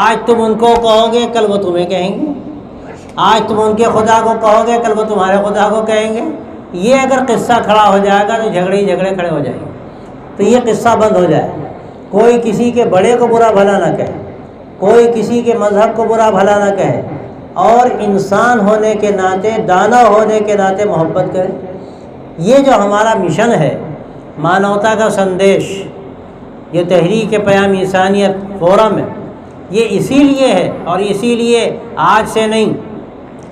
آج تم ان کو کہو گے کل وہ تمہیں کہیں گے، آج تم ان کے خدا کو کہو گے کل وہ تمہارے خدا کو کہیں گے۔ یہ اگر قصہ کھڑا ہو جائے گا تو جھگڑے ہی جھگڑے کھڑے ہو جائیں گے، تو یہ قصہ بند ہو جائے۔ کوئی کسی کے بڑے کو برا بھلا نہ کہے، کوئی کسی کے مذہب کو برا بھلا نہ کہے، اور انسان ہونے کے ناطے، دانا ہونے کے ناطے محبت کرے۔ یہ جو ہمارا مشن ہے، مانوتا کا سندیش، یہ تحریک پیام انسانیت فورم ہے، یہ اسی لیے ہے، اور اسی لیے آج سے نہیں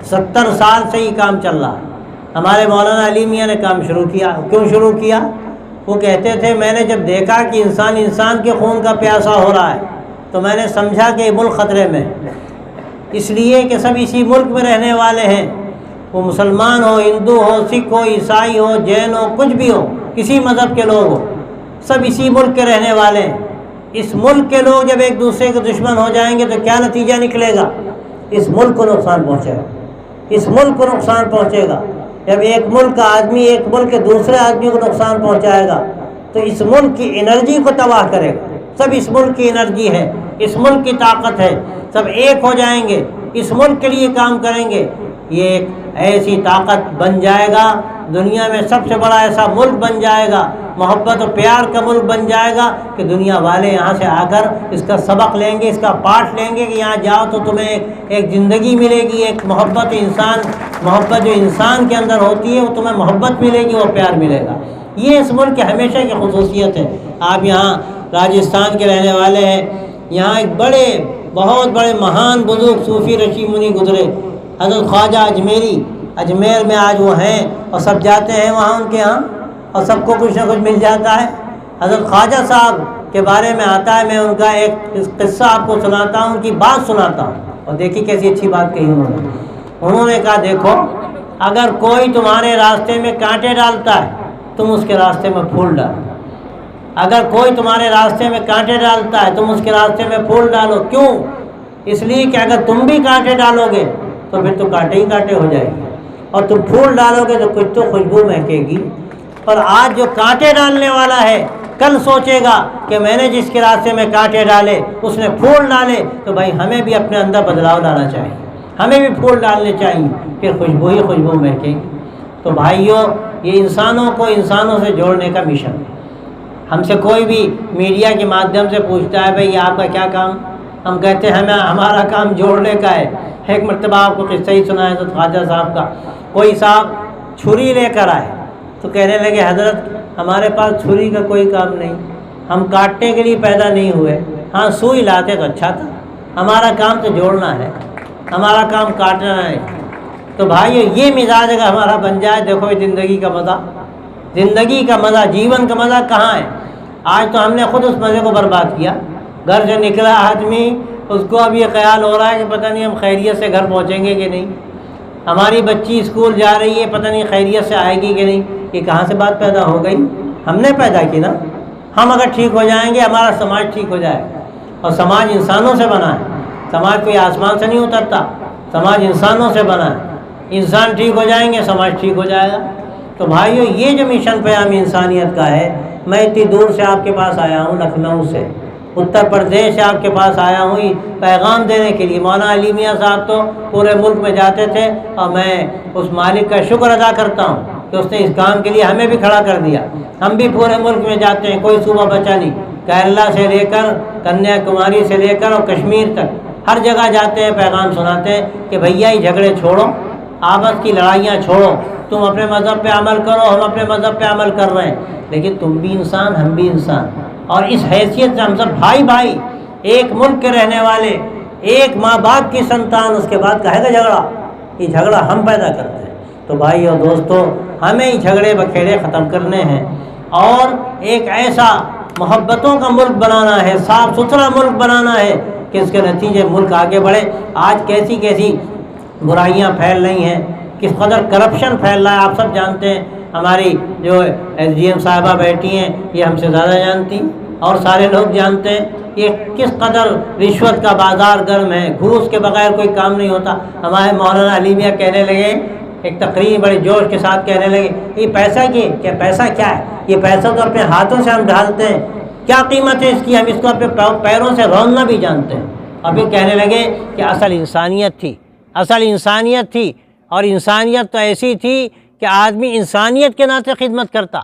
70 سال سے یہ کام چل رہا ہے۔ ہمارے مولانا علی میاں نے کام شروع کیا۔ کیوں شروع کیا؟ وہ کہتے تھے میں نے جب دیکھا کہ انسان کے خون کا پیاسا ہو رہا ہے تو میں نے سمجھا کہ یہ ملک خطرے میں، اس لیے کہ سب اسی ملک میں رہنے والے ہیں، وہ مسلمان ہو، ہندو ہو، سکھ ہو، عیسائی ہو، جین ہو، کچھ بھی ہو، کسی مذہب کے لوگ ہو، سب اسی ملک کے رہنے والے ہیں۔ اس ملک کے لوگ جب ایک دوسرے کے دشمن ہو جائیں گے تو کیا نتیجہ نکلے گا؟ اس ملک کو نقصان پہنچے گا، اس ملک کو نقصان پہنچے گا۔ جب ایک ملک کا آدمی ایک ملک کے دوسرے آدمی کو نقصان پہنچائے گا تو اس ملک کی انرجی کو تباہ کرے گا۔ سب اس ملک کی انرجی ہے، اس ملک کی طاقت ہے، سب ایک ہو جائیں گے، اس ملک کے لیے کام کریں گے، یہ ایک ایسی طاقت بن جائے گا، دنیا میں سب سے بڑا ایسا ملک بن جائے گا، محبت و پیار کا ملک بن جائے گا کہ دنیا والے یہاں سے آ کر اس کا سبق لیں گے، اس کا پاٹھ لیں گے کہ یہاں جاؤ تو تمہیں ایک زندگی ملے گی، ایک محبت جو انسان کے اندر ہوتی ہے وہ تمہیں محبت ملے گی، وہ پیار ملے گا۔ یہ اس ملک کی ہمیشہ کی خصوصیت ہے۔ آپ یہاں راجستھان کے رہنے والے ہیں، یہاں ایک بہت بڑے مہان بزرگ صوفی رشی منی گزرے، حضرت خواجہ اجمیری، اجمیر میں آج وہ ہیں اور سب جاتے ہیں وہاں ان کے ہاں، اور سب کو کچھ نہ کچھ مل جاتا ہے۔ حضرت خواجہ صاحب کے بارے میں آتا ہے، میں ان کا ایک قصہ آپ کو سناتا ہوں، ان کی بات سناتا ہوں، اور دیکھیے کیسی اچھی بات کہی انہوں نے کہا دیکھو اگر کوئی تمہارے راستے میں کانٹے ڈالتا ہے تم اس کے راستے میں پھول ڈالو، اگر کوئی تمہارے راستے میں کانٹے ڈالتا ہے تم اس کے راستے میں پھول ڈالو۔ کیوں؟ اس لیے کہ اگر تم بھی کانٹے ڈالو گے تو پھر تو کانٹے ہی کانٹے ہو جائیں گے، اور تم پھول ڈالو گے تو کچھ تو خوشبو مہکے گی۔ اور آج جو کانٹے ڈالنے والا ہے کل سوچے گا کہ میں نے جس کے راستے میں کانٹے ڈالے اس نے پھول ڈالے، تو بھائی ہمیں بھی اپنے اندر بدلاؤ لانا چاہیے، ہمیں بھی پھول ڈالنے چاہیے، پھر خوشبو ہی خوشبو مہکے گی۔ تو بھائیوں، یہ انسانوں کو انسانوں سے جوڑنے کا مشن ہے۔ ہم سے کوئی بھی میڈیا کے مادھیم سے پوچھتا ہے بھائی آپ کا کیا کام، ہم کہتے ہیں ہمارا کام جوڑنے کا ہے۔ ایک مرتبہ آپ کو قصہ ہی سنا ہے حضرت خواجہ صاحب کا، کوئی صاحب چھری لے کر آئے تو کہنے لگے حضرت ہمارے پاس چھری کا کوئی کام نہیں، ہم کاٹنے کے لیے پیدا نہیں ہوئے، ہاں سوئی لاتے تو اچھا تھا، ہمارا کام تو جوڑنا ہے، ہمارا کام کاٹنا ہے۔ تو بھائی یہ مزاج اگر ہمارا بن جائے، دیکھو زندگی کا مزہ، زندگی کا مزہ، جیون کا مزہ کہاں ہے؟ آج تو ہم نے خود اس مزے کو برباد کیا۔ گھر سے نکلا آدمی اس کو اب یہ خیال ہو رہا ہے کہ پتہ نہیں ہم خیریت سے گھر پہنچیں گے کہ نہیں، ہماری بچی اسکول جا رہی ہے پتہ نہیں خیریت سے آئے گی کہ نہیں۔ یہ کہاں سے بات پیدا ہو گئی؟ ہم نے پیدا کی نا۔ ہم اگر ٹھیک ہو جائیں گے ہمارا سماج ٹھیک ہو جائے گا، اور سماج انسانوں سے بنا ہے، سماج کوئی آسمان سے نہیں اترتا، سماج انسانوں سے بنا ہے۔ انسان ٹھیک ہو جائیں گے سماج ٹھیک ہو جائے گا۔ تو بھائیو یہ جو مشن پیام انسانیت کا ہے، میں اتنی دور سے آپ کے پاس آیا ہوں، لکھنؤ سے، اتر پردیش سے آپ کے پاس آیا ہوں یہ پیغام دینے کے لیے۔ مولانا علی میاں صاحب تو پورے ملک میں جاتے تھے، اور میں اس مالک کا شکر ادا کرتا ہوں کہ اس نے اس کام کے لیے ہمیں بھی کھڑا کر دیا۔ ہم بھی پورے ملک میں جاتے ہیں، کوئی صوبہ بچا نہیں، کیرلا سے لے کر کنیا کماری سے لے کر اور کشمیر تک ہر جگہ جاتے ہیں، پیغام سناتے ہیں کہ بھیا یہ جھگڑے چھوڑو، آپس کی لڑائیاں چھوڑو، تم اپنے مذہب پہ عمل کرو، ہم اپنے مذہب پہ عمل کر رہے ہیں، لیکن تم بھی انسان ہم بھی انسان، اور اس حیثیت سے ہم سب بھائی بھائی، ایک ملک کے رہنے والے، ایک ماں باپ کی سنتان، اس کے بعد کہے گا جھگڑا؟ یہ جھگڑا ہم پیدا کرتے ہیں۔ تو بھائی اور دوستو، ہمیں یہ جھگڑے بکھیڑے ختم کرنے ہیں، اور ایک ایسا محبتوں کا ملک بنانا ہے، صاف ستھرا ملک بنانا ہے کہ اس کے نتیجے ملک آگے بڑھے۔ آج کیسی کیسی برائیاں پھیل رہی ہیں، کس قدر کرپشن پھیل رہا ہے، آپ سب جانتے ہیں۔ ہماری جو ایس ڈی ایم صاحبہ بیٹھی ہیں یہ ہم سے زیادہ جانتی ہیں، اور سارے لوگ جانتے ہیں یہ کس قدر رشوت کا بازار گرم ہے، گھوس کے بغیر کوئی کام نہیں ہوتا۔ ہمارے مولانا علی میاں کہنے لگے، ایک تقریر بڑے جوش کے ساتھ کہنے لگے، یہ پیسہ کیا پیسہ کیا ہے؟ یہ پیسہ تو اپنے ہاتھوں سے ہم ڈھالتے ہیں، کیا قیمت ہے اس کی؟ ہم اس کو اپنے پیروں سے روننا بھی جانتے ہیں، اور پھر کہنے لگے کہ اصل انسانیت تھی، اصل انسانیت تھی، اور انسانیت تو ایسی تھی کہ آدمی انسانیت کے ناطے خدمت کرتا۔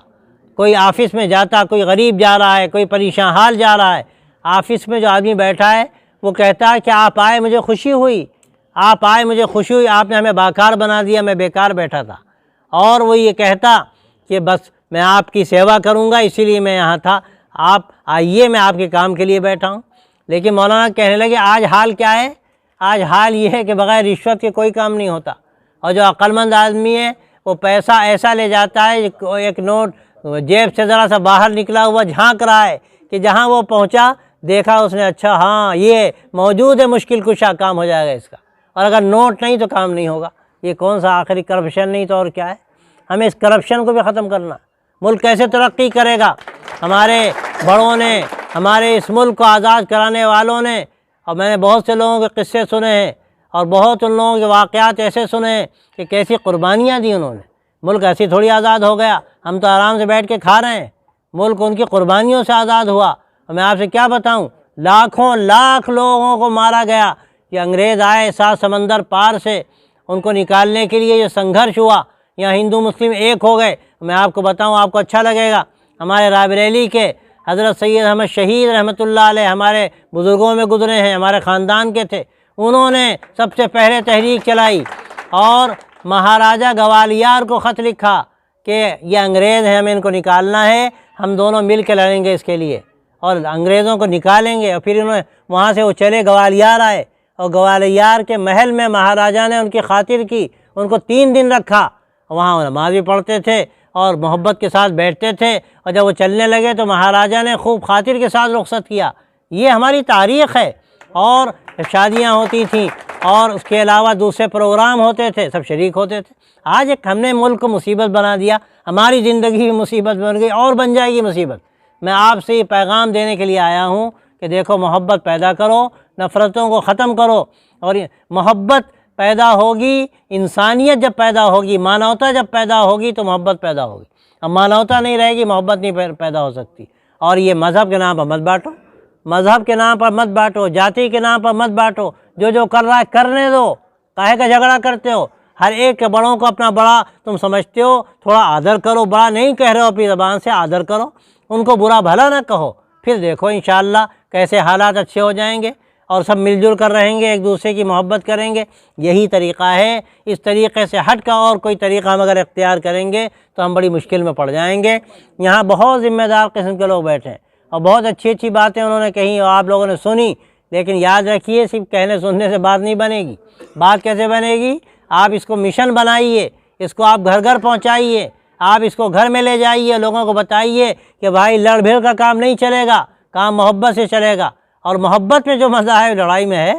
کوئی آفس میں جاتا، کوئی غریب جا رہا ہے، کوئی پریشان حال جا رہا ہے، آفس میں جو آدمی بیٹھا ہے وہ کہتا ہے کہ آپ آئے مجھے خوشی ہوئی، آپ آئے مجھے خوشی ہوئی، آپ نے ہمیں باکار بنا دیا، میں بیکار بیٹھا تھا۔ اور وہ یہ کہتا کہ بس میں آپ کی سیوا کروں گا اسی لیے میں یہاں تھا، آپ آئیے میں آپ کے کام کے لیے بیٹھا ہوں۔ لیکن مولانا کہنے لگے آج حال کیا ہے؟ آج حال یہ ہے کہ بغیر رشوت کے کوئی کام نہیں ہوتا، اور جو عقلمند آدمی ہے وہ پیسہ ایسا لے جاتا ہے، ایک نوٹ جیب سے ذرا سا باہر نکلا ہوا جھانک رہا ہے کہ جہاں وہ پہنچا دیکھا اس نے، اچھا ہاں یہ موجود ہے، مشکل کشا کام ہو جائے گا اس کا، اور اگر نوٹ نہیں تو کام نہیں ہوگا۔ یہ کون سا آخری کرپشن نہیں تو اور کیا ہے؟ ہمیں اس کرپشن کو بھی ختم کرنا۔ ملک کیسے ترقی کرے گا؟ ہمارے بڑوں نے، ہمارے اس ملک کو آزاد کرانے والوں نے، اور میں نے بہت سے لوگوں کے قصے سنے ہیں اور بہت ان لوگوں کے واقعات ایسے سنے ہیں کہ کیسی قربانیاں دی انہوں نے۔ ملک ایسی تھوڑی آزاد ہو گیا، ہم تو آرام سے بیٹھ کے کھا رہے ہیں، ملک ان کی قربانیوں سے آزاد ہوا۔ اور میں آپ سے کیا بتاؤں، لاکھوں لاکھ لوگوں کو مارا گیا، یہ انگریز آئے 7 سمندر پار سے، ان کو نکالنے کے لیے جو سنگھرش ہوا، یہاں ہندو مسلم ایک ہو گئے۔ میں آپ کو بتاؤں، آپ کو اچھا لگے گا، ہمارے رائے بریلی کے حضرت سید احمد شہید رحمۃ اللہ علیہ ہمارے بزرگوں میں گزرے ہیں، ہمارے خاندان کے تھے، انہوں نے سب سے پہلے تحریک چلائی اور مہاراجہ گوالیار کو خط لکھا کہ یہ انگریز ہیں، ہمیں ان کو نکالنا ہے، ہم دونوں مل کے لڑیں گے اس کے لیے اور انگریزوں کو نکالیں گے۔ اور پھر انہوں نے وہاں سے وہ چلے گوالیار آئے، اور گوالیار کے محل میں مہاراجہ نے ان کی خاطر کی، ان کو 3 دن رکھا، وہاں نماز بھی پڑھتے تھے اور محبت کے ساتھ بیٹھتے تھے، اور جب وہ چلنے لگے تو مہاراجہ نے خوب خاطر کے ساتھ رخصت کیا۔ یہ ہماری تاریخ ہے، اور شادیاں ہوتی تھیں اور اس کے علاوہ دوسرے پروگرام ہوتے تھے، سب شریک ہوتے تھے۔ آج ایک ہم نے ملک کو مصیبت بنا دیا، ہماری زندگی بھی مصیبت بن گئی اور بن جائے گی مصیبت۔ میں آپ سے یہ پیغام دینے کے لیے آیا ہوں کہ دیکھو، محبت پیدا کرو، نفرتوں کو ختم کرو، اور محبت پیدا ہوگی، انسانیت جب پیدا ہوگی، مانوتا جب پیدا ہوگی تو محبت پیدا ہوگی۔ اب مانوتا نہیں رہے گی، محبت نہیں پیدا ہو سکتی۔ اور یہ مذہب کے نام پر مت بانٹو، مذہب کے نام پر مت بانٹو، جاتی کے نام پر مت بانٹو، جو کر رہا ہے کرنے دو، کاہے کا جھگڑا کرتے ہو؟ ہر ایک کے بڑوں کو اپنا بڑا تم سمجھتے ہو، تھوڑا آدر کرو، بڑا نہیں کہہ رہے ہو اپنی زبان سے، آدر کرو، ان کو برا بھلا نہ کہو، پھر دیکھو انشاءاللہ کیسے حالات اچھے ہو جائیں گے، اور سب مل جل کر رہیں گے، ایک دوسرے کی محبت کریں گے۔ یہی طریقہ ہے، اس طریقے سے ہٹ کر اور کوئی طریقہ ہم اگر اختیار کریں گے تو ہم بڑی مشکل میں پڑ جائیں گے۔ یہاں بہت ذمہ دار قسم کے لوگ بیٹھے ہیں اور بہت اچھی اچھی باتیں انہوں نے کہیں اور آپ لوگوں نے سنی، لیکن یاد رکھیے صرف کہنے سننے سے بات نہیں بنے گی۔ بات کیسے بنے گی؟ آپ اس کو مشن بنائیے، اس کو آپ گھر گھر پہنچائیے، آپ اس کو گھر میں لے جائیے، لوگوں کو بتائیے کہ بھائی لڑ بھیڑ کا کام نہیں چلے گا، کام محبت سے چلے گا۔ اور محبت میں جو مزہ ہے لڑائی میں ہے،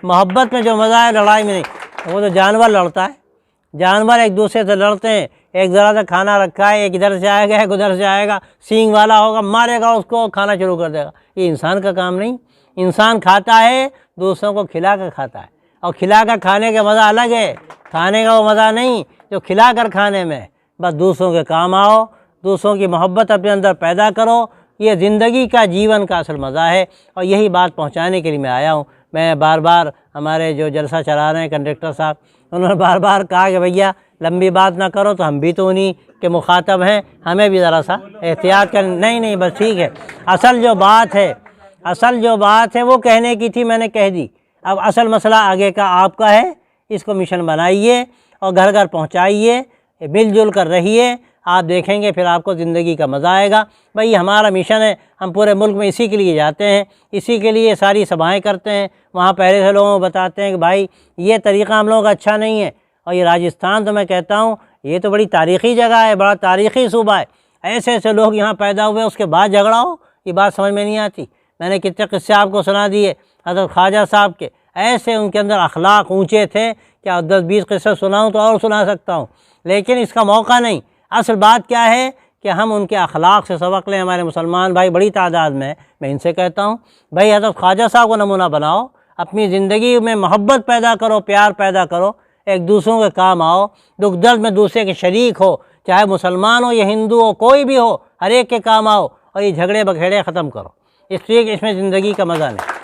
محبت میں جو مزہ ہے لڑائی میں نہیں۔ وہ تو جانور لڑتا ہے، جانور ایک دوسرے سے لڑتے ہیں، ایک ذرا سا کھانا رکھا ہے، ایک ادھر سے آئے گا ایک ادھر سے آئے گا، سینگ والا ہوگا مارے گا اس کو، کھانا شروع کر دے گا۔ یہ انسان کا کام نہیں۔ انسان کھاتا ہے، دوسروں کو کھلا کر کھاتا ہے، اور کھلا کر کھانے کا مزہ الگ ہے، کھانے کا وہ مزہ نہیں جو کھلا کر کھانے میں۔ بس دوسروں کے کام آؤ، دوسروں کی محبت اپنے اندر پیدا کرو، یہ زندگی کا، جیون کا اصل مزہ ہے، اور یہی بات پہنچانے کے لیے میں آیا ہوں۔ میں بار بار ہمارے جو جلسہ چلا رہے ہیں کنڈکٹر صاحب، انہوں نے بار بار کہا کہ بھیا لمبی بات نہ کرو، تو ہم بھی تو انہی کے مخاطب ہیں، ہمیں بھی ذرا سا احتیاط کر۔ نہیں بس ٹھیک ہے، اصل جو بات ہے وہ کہنے کی تھی، میں نے کہہ دی۔ اب اصل مسئلہ آگے کا آپ کا ہے، اس کو مشن بنائیے اور گھر گھر پہنچائیے، مل جل کر رہیے، آپ دیکھیں گے پھر آپ کو زندگی کا مزہ آئے گا۔ بھئی ہمارا مشن ہے، ہم پورے ملک میں اسی کے لیے جاتے ہیں، اسی کے لیے ساری سبھائیں کرتے ہیں، وہاں پہلے سے لوگوں کو بتاتے ہیں کہ بھائی یہ طریقہ ہم لوگوں کا اچھا نہیں ہے۔ اور یہ راجستھان تو میں کہتا ہوں یہ تو بڑی تاریخی جگہ ہے، بڑا تاریخی صوبہ ہے، ایسے ایسے لوگ یہاں پیدا ہوئے، اس کے بعد جھگڑا ہو، یہ بات سمجھ میں نہیں آتی۔ میں نے کتنے قصے آپ کو سنا دیے حضرت خواجہ صاحب کے، ایسے ان کے اندر اخلاق اونچے تھے، کیا 10-20 قصے سناؤں تو اور سنا سکتا ہوں، لیکن اس کا موقع نہیں۔ اصل بات کیا ہے کہ ہم ان کے اخلاق سے سبق لیں۔ ہمارے مسلمان بھائی بڑی تعداد میں، میں ان سے کہتا ہوں بھائی حضرت خواجہ صاحب کو نمونہ بناؤ، اپنی زندگی میں محبت پیدا کرو، پیار پیدا کرو، ایک دوسروں کے کام آؤ، دکھ درد میں دوسرے کے شریک ہو، چاہے مسلمان ہو یا ہندو ہو، کوئی بھی ہو، ہر ایک کے کام آؤ، اور یہ جھگڑے بکھیڑے ختم کرو۔ اس لیے کہ اس میں زندگی کا مزہ نہیں۔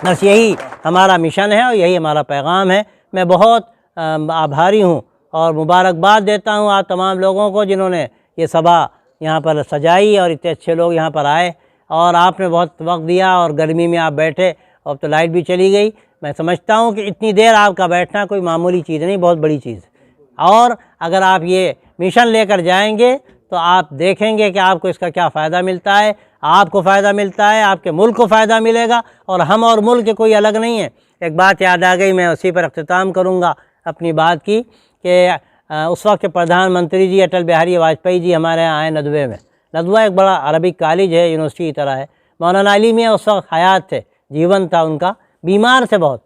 بس یہی ہمارا مشن ہے اور یہی ہمارا پیغام ہے۔ میں بہت آبھاری ہوں اور مبارکباد دیتا ہوں آپ تمام لوگوں کو جنہوں نے یہ سبھا یہاں پر سجائی اور اتنے اچھے لوگ یہاں پر آئے اور آپ نے بہت وقت دیا اور گرمی میں آپ بیٹھے، اب تو لائٹ بھی چلی گئی۔ میں سمجھتا ہوں کہ اتنی دیر آپ کا بیٹھنا کوئی معمولی چیز نہیں، بہت بڑی چیز ہے، اور اگر آپ یہ مشن لے کر جائیں گے تو آپ دیکھیں گے کہ آپ کو اس کا کیا فائدہ ملتا ہے، آپ کو فائدہ ملتا ہے، آپ کے ملک کو فائدہ ملے گا، اور ہم اور ملک کے کوئی الگ نہیں ہے۔ ایک بات یاد آ گئی، میں اسی پر اختتام کروں گا اپنی بات کی، کہ اس وقت کے پردھان منتری جی اٹل بہاری واجپئی جی ہمارے یہاں آئے ندوے میں۔ ندوہ ایک بڑا عربک کالج ہے، یونیورسٹی کی طرح ہے۔ مولانا علی میاں اس وقت حیات تھے، جیون تھا ان کا، بیمار تھے بہت۔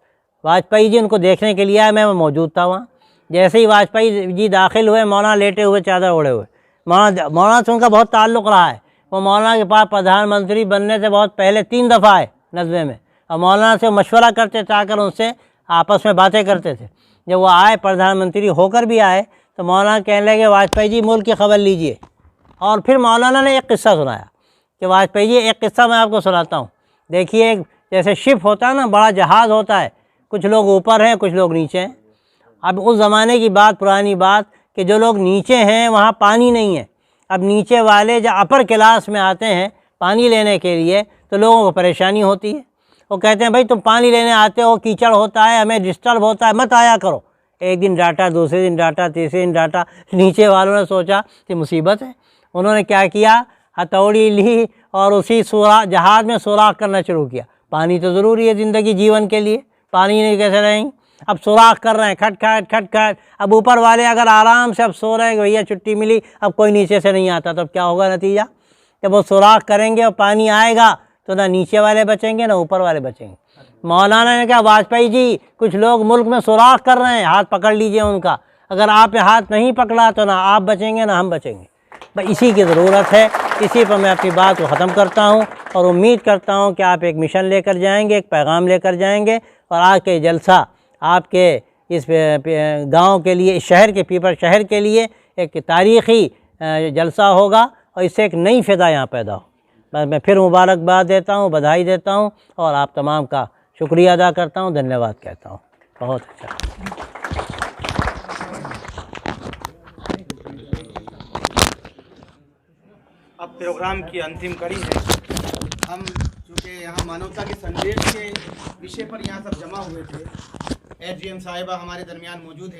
واجپئی جی ان کو دیکھنے کے لیے آئے، میں موجود تھا وہاں۔ جیسے ہی واجپئی جی داخل ہوئے، مولانا لیٹے ہوئے چادر اوڑھے ہوئے۔ مولانا سے ان کا بہت تعلق رہا ہے، وہ مولانا کے پاس پردھان منتری بننے سے بہت پہلے 3 دفعہ آئے ندوے میں، اور مولانا سے مشورہ کرتے چاہ کر ان سے آپس میں باتیں کرتے تھے۔ جب وہ آئے پردھان منتری ہو کر بھی آئے تو مولانا کہنے لگے واجپئی جی ملک کی خبر لیجئے، اور پھر مولانا نے ایک قصہ سنایا کہ واجپئی جی ایک قصہ میں آپ کو سناتا ہوں۔ دیکھیے جیسے شپ ہوتا ہے نا، بڑا جہاز ہوتا ہے، کچھ لوگ اوپر ہیں کچھ لوگ نیچے ہیں۔ اب اس زمانے کی بات، پرانی بات، کہ جو لوگ نیچے ہیں وہاں پانی نہیں ہے۔ اب نیچے والے جب اپر کلاس میں آتے ہیں پانی لینے کے لیے تو لوگوں کو پریشانی ہوتی ہے، وہ کہتے ہیں بھائی تم پانی لینے آتے ہو، کیچڑ ہوتا ہے، ہمیں ڈسٹرب ہوتا ہے، مت آیا کرو۔ ایک دن ڈانٹا، دوسرے دن ڈانٹا، تیسرے دن ڈانٹا۔ نیچے والوں نے سوچا کہ مصیبت ہے، انہوں نے کیا کیا، ہتھوڑی لی اور اسی جہاز میں سوراخ کرنا شروع کیا۔ پانی تو ضروری ہے زندگی جیون کے لیے، پانی نہیں کیسے رہیں گے؟ اب سوراخ کر رہے ہیں، کھٹ کھٹ کھٹ کھٹ۔ اب اوپر والے اگر آرام سے اب سو رہے ہیں کہ بھیا چھٹی ملی، اب کوئی نیچے سے نہیں آتا، تب کیا ہوگا نتیجہ؟ جب وہ سوراخ کریں گے اور پانی آئے گا تو نہ نیچے والے بچیں گے نہ اوپر والے بچیں گے۔ مولانا نے کہا واجپئی جی کچھ لوگ ملک میں سوراخ کر رہے ہیں، ہاتھ پکڑ لیجئے ان کا، اگر آپ نے ہاتھ نہیں پکڑا تو نہ آپ بچیں گے نہ ہم بچیں گے۔ بس اسی کی ضرورت ہے، اسی پر میں اپنی بات کو ختم کرتا ہوں، اور امید کرتا ہوں کہ آپ ایک مشن لے کر جائیں گے، ایک پیغام لے کر جائیں گے، اور آج کے جلسہ آپ کے اس گاؤں کے لیے، اس شہر کے، پیپر شہر کے لیے ایک تاریخی جلسہ ہوگا، اور اس سے ایک نئی فضا یہاں پیدا ہو۔ بس میں پھر مبارکباد دیتا ہوں، بدھائی دیتا ہوں، اور آپ تمام کا شکریہ ادا کرتا ہوں، دھنیہ واد کہتا ہوں۔ بہت اچھا۔ اب پروگرام کی انتم کڑی ہے۔ ہم چونکہ یہاں مانوتا کے سندیش کے وشے پر یہاں سب جمع ہوئے تھے، ایس ڈی ایم صاحبہ ہمارے درمیان موجود ہے۔